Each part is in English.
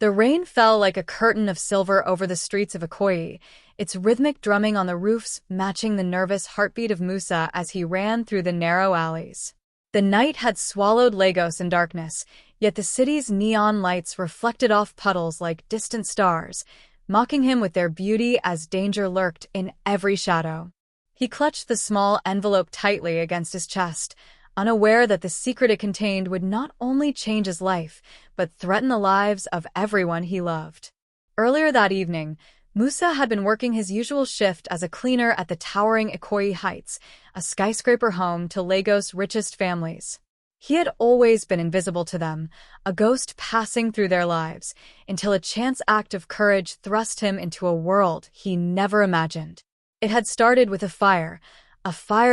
The rain fell like a curtain of silver over the streets of Ikoyi, its rhythmic drumming on the roofs matching the nervous heartbeat of Musa as he ran through the narrow alleys. The night had swallowed Lagos in darkness, yet the city's neon lights reflected off puddles like distant stars, mocking him with their beauty as danger lurked in every shadow. He clutched the small envelope tightly against his chest, unaware that the secret it contained would not only change his life, but threaten the lives of everyone he loved. Earlier that evening, Musa had been working his usual shift as a cleaner at the towering Ikoyi Heights, a skyscraper home to Lagos' richest families. He had always been invisible to them, a ghost passing through their lives, until a chance act of courage thrust him into a world he never imagined. It had started with a fire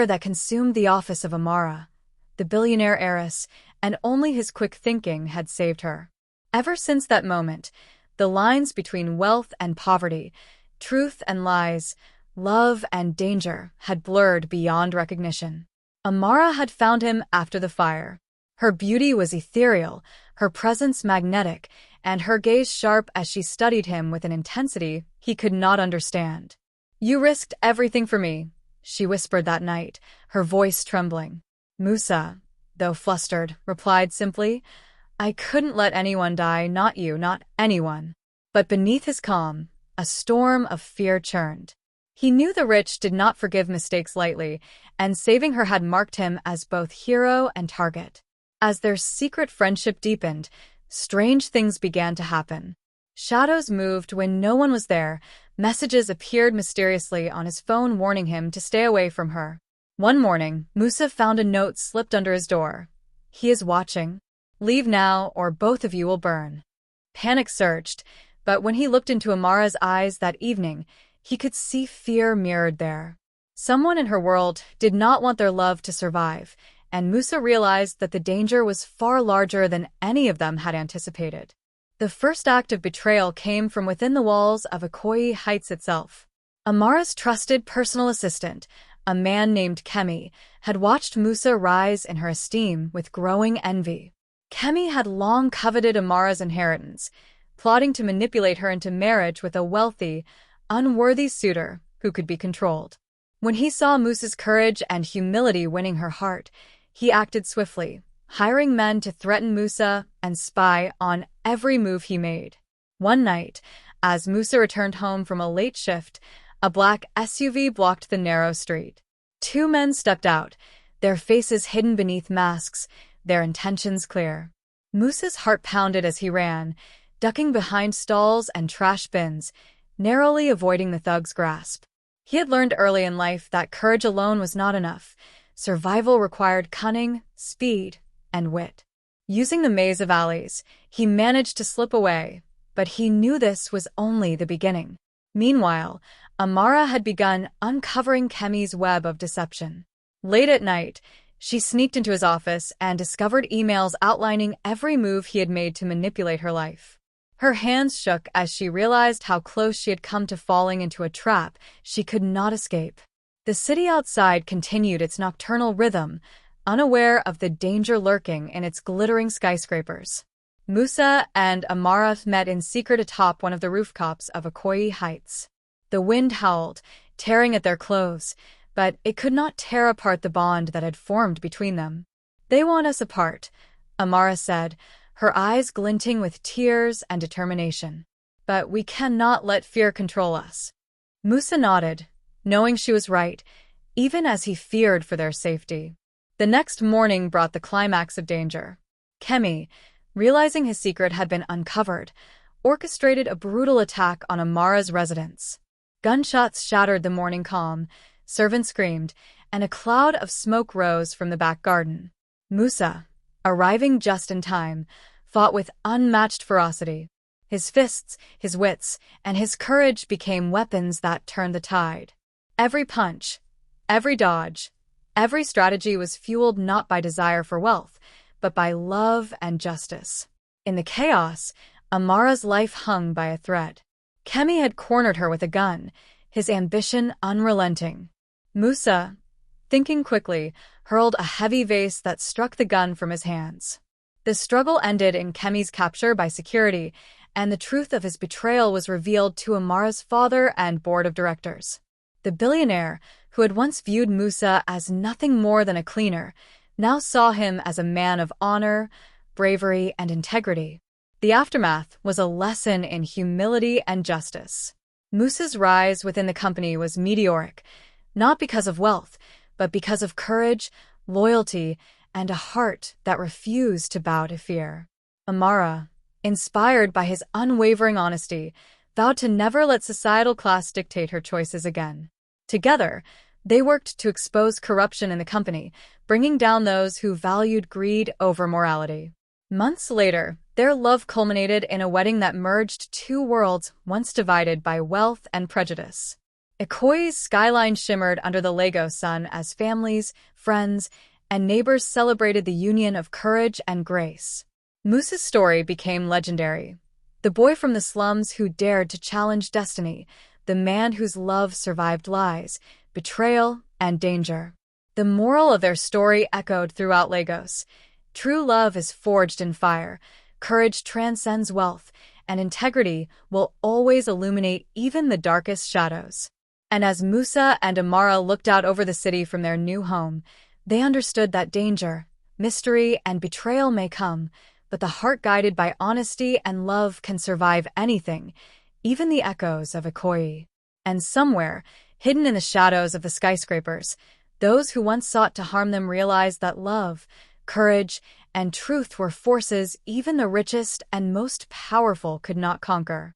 that consumed the office of Amara, the billionaire heiress, and only his quick thinking had saved her. Ever since that moment, the lines between wealth and poverty, truth and lies, love and danger had blurred beyond recognition. Amara had found him after the fire. Her beauty was ethereal, her presence magnetic, and her gaze sharp as she studied him with an intensity he could not understand. "You risked everything for me," she whispered that night, her voice trembling. Musa, though flustered, replied simply, "I couldn't let anyone die, not you, not anyone." But beneath his calm, a storm of fear churned. He knew the rich did not forgive mistakes lightly, and saving her had marked him as both hero and target. As their secret friendship deepened, strange things began to happen. Shadows moved when no one was there. Messages appeared mysteriously on his phone warning him to stay away from her. One morning, Musa found a note slipped under his door. "He is watching. Leave now, or both of you will burn." Panic surged, but when he looked into Amara's eyes that evening, he could see fear mirrored there. Someone in her world did not want their love to survive, and Musa realized that the danger was far larger than any of them had anticipated. The first act of betrayal came from within the walls of Ikoyi Heights itself. Amara's trusted personal assistant, a man named Kemi, had watched Musa rise in her esteem with growing envy. Kemi had long coveted Amara's inheritance, plotting to manipulate her into marriage with a wealthy, unworthy suitor who could be controlled. When he saw Musa's courage and humility winning her heart, he acted swiftly, hiring men to threaten Musa and spy on every move he made. One night, as Musa returned home from a late shift, a black SUV blocked the narrow street. Two men stepped out, their faces hidden beneath masks, their intentions clear. Musa's heart pounded as he ran, ducking behind stalls and trash bins, narrowly avoiding the thugs' grasp. He had learned early in life that courage alone was not enough. Survival required cunning, speed, and wit. Using the maze of alleys, he managed to slip away, but he knew this was only the beginning. Meanwhile, Amara had begun uncovering Kemi's web of deception. Late at night, she sneaked into his office and discovered emails outlining every move he had made to manipulate her life. Her hands shook as she realized how close she had come to falling into a trap she could not escape. The city outside continued its nocturnal rhythm, unaware of the danger lurking in its glittering skyscrapers. Musa and Amara met in secret atop one of the rooftops of Ikoyi Heights. The wind howled, tearing at their clothes, but it could not tear apart the bond that had formed between them. "They want us apart," Amara said, her eyes glinting with tears and determination. "But we cannot let fear control us." Musa nodded, knowing she was right, even as he feared for their safety. The next morning brought the climax of danger. Kemi, realizing his secret had been uncovered, orchestrated a brutal attack on Amara's residence. Gunshots shattered the morning calm, servants screamed, and a cloud of smoke rose from the back garden. Musa, arriving just in time, fought with unmatched ferocity. His fists, his wits, and his courage became weapons that turned the tide. Every punch, every dodge, every strategy was fueled not by desire for wealth, but by love and justice. In the chaos, Amara's life hung by a thread. Kemi had cornered her with a gun, his ambition unrelenting. Musa, thinking quickly, hurled a heavy vase that struck the gun from his hands. The struggle ended in Kemi's capture by security, and the truth of his betrayal was revealed to Amara's father and board of directors. The billionaire, who had once viewed Musa as nothing more than a cleaner, now saw him as a man of honor, bravery, and integrity. The aftermath was a lesson in humility and justice. Musa's rise within the company was meteoric, not because of wealth, but because of courage, loyalty, and a heart that refused to bow to fear. Amara, inspired by his unwavering honesty, vowed to never let societal class dictate her choices again. Together, they worked to expose corruption in the company, bringing down those who valued greed over morality. Months later, their love culminated in a wedding that merged two worlds once divided by wealth and prejudice. Ikoyi's skyline shimmered under the Lagos sun as families, friends, and neighbors celebrated the union of courage and grace. Musa's story became legendary. The boy from the slums who dared to challenge destiny, the man whose love survived lies, betrayal, and danger. The moral of their story echoed throughout Lagos. True love is forged in fire, courage transcends wealth, and integrity will always illuminate even the darkest shadows. And as Musa and Amara looked out over the city from their new home, they understood that danger, mystery, and betrayal may come, but the heart guided by honesty and love can survive anything, even the echoes of Ikoyi. And somewhere, hidden in the shadows of the skyscrapers, those who once sought to harm them realized that love, courage, and truth were forces even the richest and most powerful could not conquer.